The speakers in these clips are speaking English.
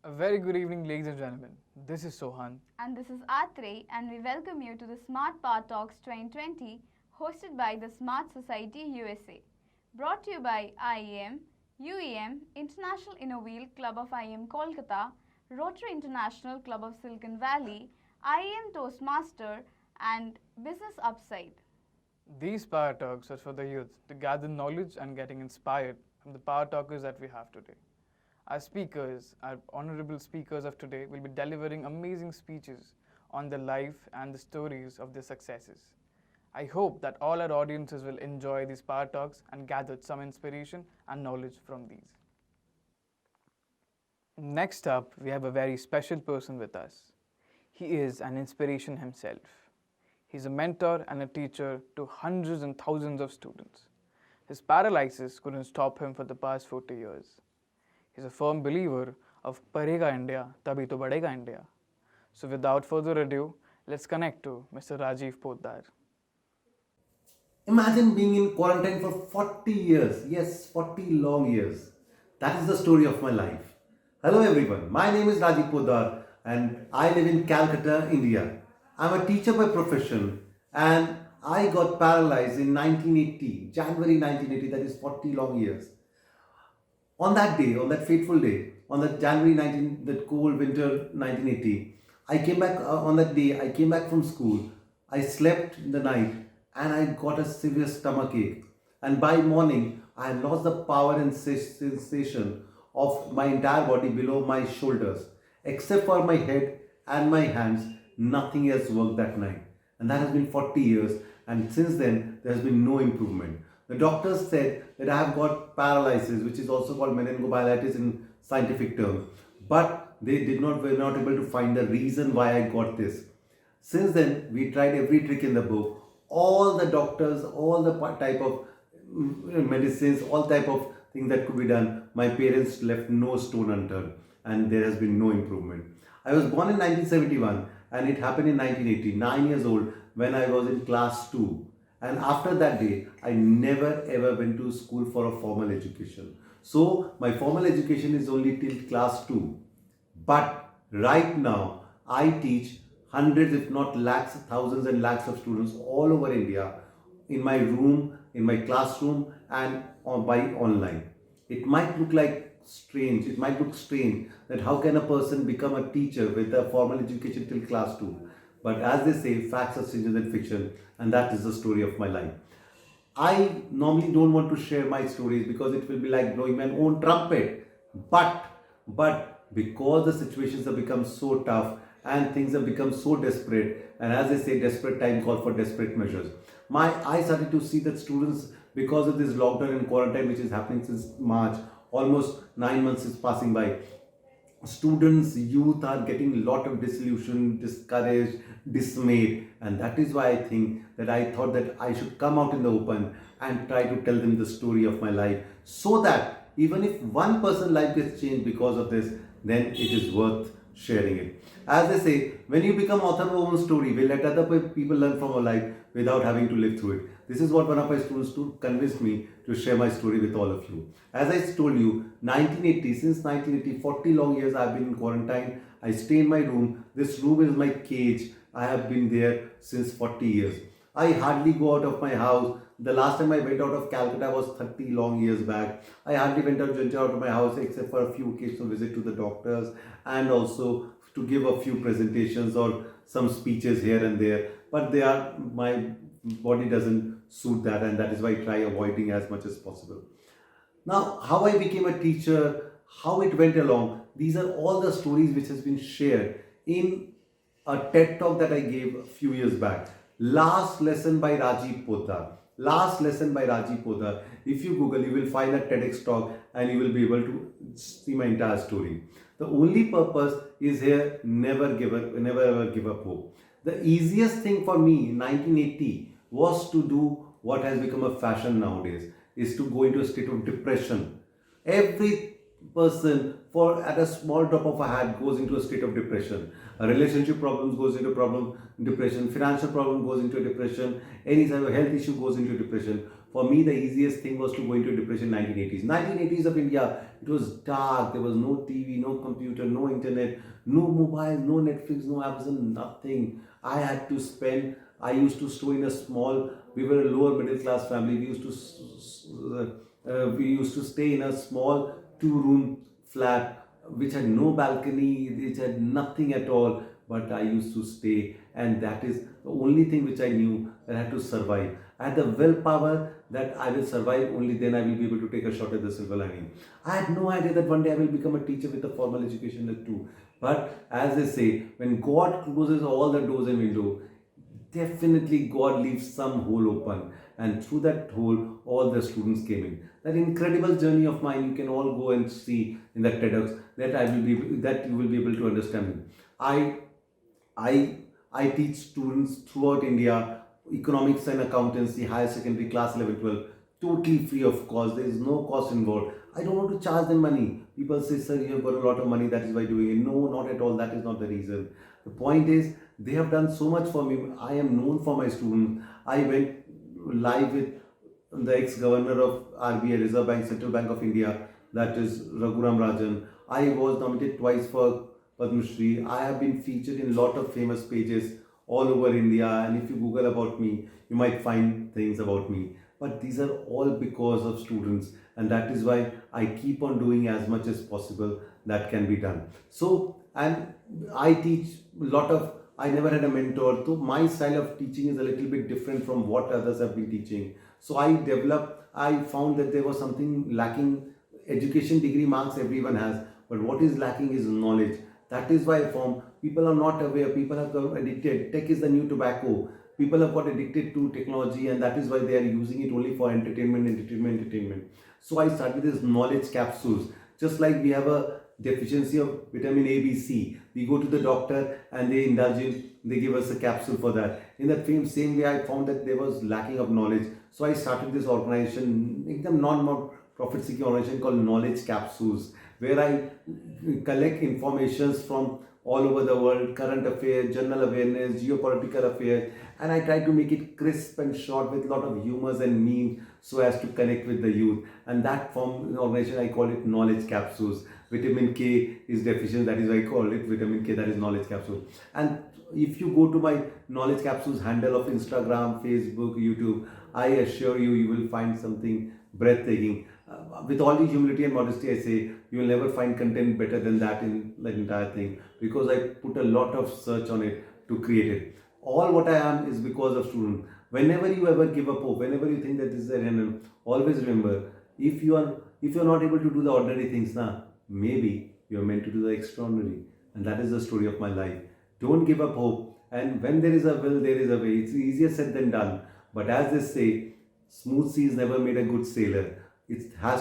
A very good evening, ladies and gentlemen. This is Sohan. And this is Atre, and we welcome you to the Smart Power Talks 2020, hosted by the Smart Society USA. Brought to you by IEM, UEM, International Inner Wheel Club of IEM Kolkata, Rotary International Club of Silicon Valley, IEM Toastmaster, and Business Upside. These Power Talks are for the youth to gather knowledge and getting inspired from the Power Talkers that we have today. Our speakers, our honorable speakers of today, will be delivering amazing speeches on the life and the stories of their successes. I hope that all our audiences will enjoy these Power Talks and gather some inspiration and knowledge from these. Next up, we have a very special person with us. He is an inspiration himself. He's a mentor and a teacher to hundreds and thousands of students. His paralysis couldn't stop him for the past 40 years. He's a firm believer of Padhega India, tabhi to badhega India. So without further ado, let's connect to Mr. Rajeev Poddar. Imagine being in quarantine for 40 years. Yes, 40 long years. That is the story of my life. Hello everyone, my name is Rajeev Poddar and I live in Calcutta, India. I'm a teacher by profession and I got paralyzed in 1980, January 1980, that is 40 long years. On that day, on that fateful day, on that January 19, that cold winter 1980, I came back on that day, I came back from school. I slept in the night and I got a severe stomach ache. And by morning, I had lost the power and sensation of my entire body below my shoulders. Except for my head and my hands, nothing else worked that night. And that has been 40 years. And since then, there has been no improvement. The doctors said that I have got paralysis, which is also called meningomyelitis in scientific terms. But they were not able to find the reason why I got this. Since then, we tried every trick in the book. All the doctors, all the type of medicines, all type of things that could be done. My parents left no stone unturned and there has been no improvement. I was born in 1971 and it happened in 1980, 9 years old when I was in class 2. And after that day, I never ever went to school for a formal education. So my formal education is only till class 2. But right now, I teach hundreds, if not lakhs, thousands and lakhs of students all over India in my room, in my classroom and by online. It might look like strange, it might look strange that how can a person become a teacher with a formal education till class 2. But as they say, facts are stranger than fiction, and that is the story of my life. I normally don't want to share my stories because it will be like blowing my own trumpet. But because the situations have become so tough and things have become so desperate, and as they say, desperate time call for desperate measures. I started to see that students, because of this lockdown and quarantine which is happening since March, almost 9 months is passing by, students, youth are getting a lot of disillusion, discouraged, dismayed, and that is why I thought that I should come out in the open and try to tell them the story of my life, so that even if one person's life gets changed because of this, then it is worth sharing it. As they say, when you become author of your own story, we let other people learn from our life without having to live through it. This is what one of my students convinced me to share my story with all of you. As I told you, 1980, since 1980, 40 long years I've been in quarantine. I stay in my room. This room is my cage. I have been there since 40 years. I hardly go out of my house. The last time I went out of Calcutta was 30 long years back. I hardly went out of my house except for a few occasional visits to the doctors and also to give a few presentations or some speeches here and there. But my body doesn't suit that, and that is why I try avoiding as much as possible. Now, how I became a teacher, how it went along, these are all the stories which has been shared in a TED Talk that I gave a few years back. Last lesson by Rajeev Poddar. Last lesson by Rajeev Poddar. If you Google, you will find a TEDx talk and you will be able to see my entire story. The only purpose is here, never ever give up hope. The easiest thing for me in 1980 was to do what has become a fashion nowadays, is to go into a state of depression. Every person at a small drop of a hat goes into a state of depression. A relationship problem goes into depression, financial problem goes into depression, any type of health issue goes into depression. For me, the easiest thing was to go into depression. 1980s. 1980s of India, it was dark. There was no TV, no computer, no internet, no mobile, no Netflix, no Amazon, nothing. I used to stay in a small, we were a lower middle class family. We used to stay in a small 2-room flat which had no balcony, which had nothing at all. But I used to stay, and that is the only thing which I knew, that I had to survive. I had the willpower that I will survive, only then I will be able to take a shot at the silver lining. I had no idea that one day I will become a teacher with a formal education too. But as they say, when God closes all the doors and windows, definitely God leaves some hole open, and through that hole all the students came in. That incredible journey of mine, you can all go and see in that TEDx, that you will be able to understand me. I teach students throughout India economics and accountancy, higher secondary, class 11, 12, totally free of cost. There is no cost involved. I don't want to charge them money. People say, sir, you have got a lot of money, that is why doing it. No, not at all. That is not the reason. The point is, they have done so much for me. I am known for my students. I went live with the ex-governor of RBI, Reserve Bank, Central Bank of India, that is Raghuram Rajan. I was nominated twice for Padma Shri. I have been featured in a lot of famous pages all over India, and if you Google about me, you might find things about me. But these are all because of students, and that is why I keep on doing as much as possible that can be done. So, and I teach a lot of, I never had a mentor, so my style of teaching is a little bit different from what others have been teaching. So I found that there was something lacking. Education degree marks everyone has, but what is lacking is knowledge. That is why people are not aware, people have got addicted. Tech is the new tobacco. People have got addicted to technology, and that is why they are using it only for entertainment. So I started this knowledge capsules. Just like we have a deficiency of vitamin A, B, C, we go to the doctor and they give us a capsule for that. In that same way, I found that there was lacking of knowledge. So I started this organization, a non-profit seeking organization called Knowledge Capsules, where I collect informations from all over the world, current affairs, general awareness, geopolitical affairs, and I try to make it crisp and short with a lot of humors and memes so as to connect with the youth. And that organization, I call it Knowledge Capsules. Vitamin K is deficient, that is why I call it Vitamin K, that is Knowledge Capsule. And if you go to my Knowledge Capsules handle of Instagram, Facebook, YouTube, I assure you, you will find something breathtaking. With all the humility and modesty, I say you will never find content better than that in the entire thing, because I put a lot of search on it to create it. All what I am is because of students. Whenever you ever give up hope, whenever you think that this is an end, always remember, if you are not able to do the ordinary things, maybe you are meant to do the extraordinary. And that is the story of my life. Don't give up hope. And when there is a will, there is a way. It's easier said than done. But as they say, smooth seas never made a good sailor.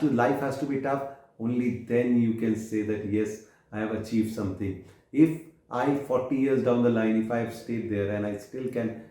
Life has to be tough. Only then you can say that yes, I have achieved something. If 40 years down the line, if I have stayed there and I still can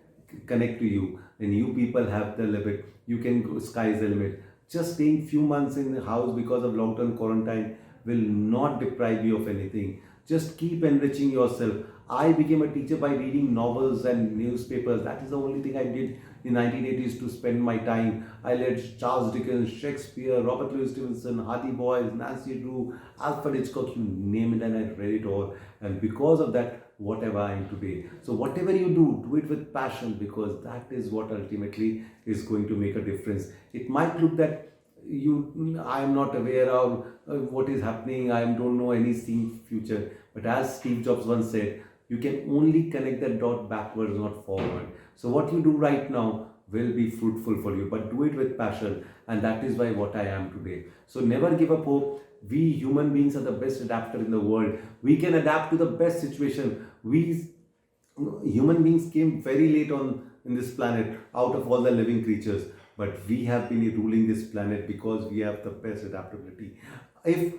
connect to you, then you people have the limit. You can go, sky is the limit. Just staying few months in the house because of long-term quarantine will not deprive you of anything. Just keep enriching yourself. I became a teacher by reading novels and newspapers. That is the only thing I did in 1980s to spend my time. I read Charles Dickens, Shakespeare, Robert Louis Stevenson, Hardy Boys, Nancy Drew, Alfred Hitchcock, you name it, and I read it all. And because of that, whatever I am today. So whatever you do it with passion, because that is what ultimately is going to make a difference. It might look that I am not aware of what is happening, I don't know any seen future. But as Steve Jobs once said, you can only connect that dot backwards, not forward. So what you do right now will be fruitful for you, but do it with passion. And that is why what I am today. So never give up hope. We human beings are the best adapter in the world. We can adapt to the best situation. We human beings came very late in this planet out of all the living creatures. But we have been ruling this planet because we have the best adaptability. If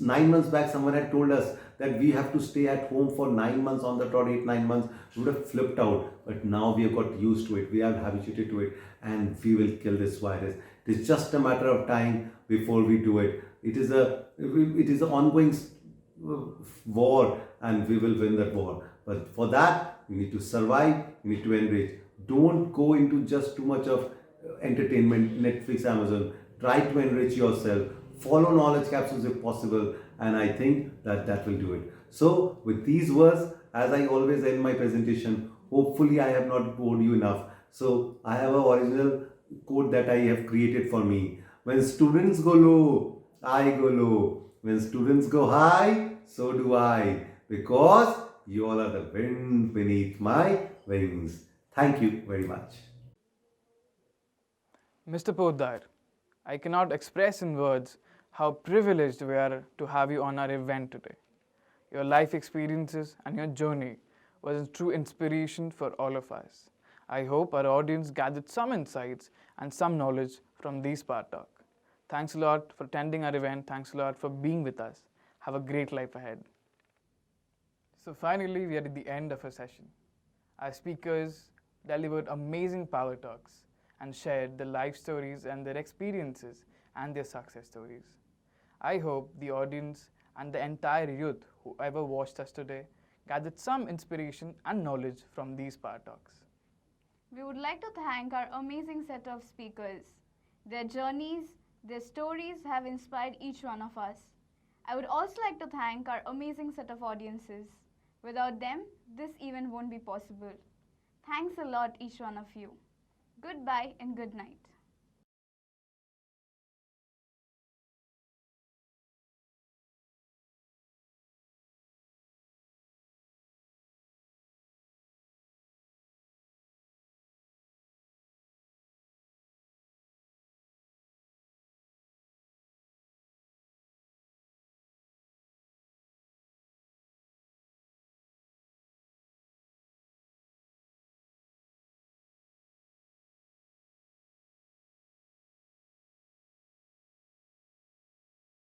9 months back someone had told us that we have to stay at home for 9 months on the trot, 8-9 months, we would have flipped out. But now we have got used to it, we are habituated to it, and we will kill this virus. It is just a matter of time before we do it. It is an ongoing war, and we will win that war. But for that, we need to survive, we need to enrich. Don't go into just too much of entertainment, Netflix, Amazon. Try to enrich yourself. Follow knowledge capsules if possible, and I think that will do it. So, with these words, as I always end my presentation, hopefully I have not bored you enough. So, I have an original quote that I have created for me. When students go low, I go low. When students go high, so do I. Because you all are the wind beneath my wings. Thank you very much. Mr. Poddar, I cannot express in words how privileged we are to have you on our event today. Your life experiences and your journey was a true inspiration for all of us. I hope our audience gathered some insights and some knowledge from this part talk. Thanks a lot for attending our event. Thanks a lot for being with us. Have a great life ahead. So finally, we are at the end of our session. Our speakers delivered amazing power talks and shared their life stories and their experiences and their success stories. I hope the audience and the entire youth who ever watched us today gathered some inspiration and knowledge from these power talks. We would like to thank our amazing set of speakers. Their journeys, their stories have inspired each one of us. I would also like to thank our amazing set of audiences. Without them, this event won't be possible. Thanks a lot, each one of you. Goodbye and good night.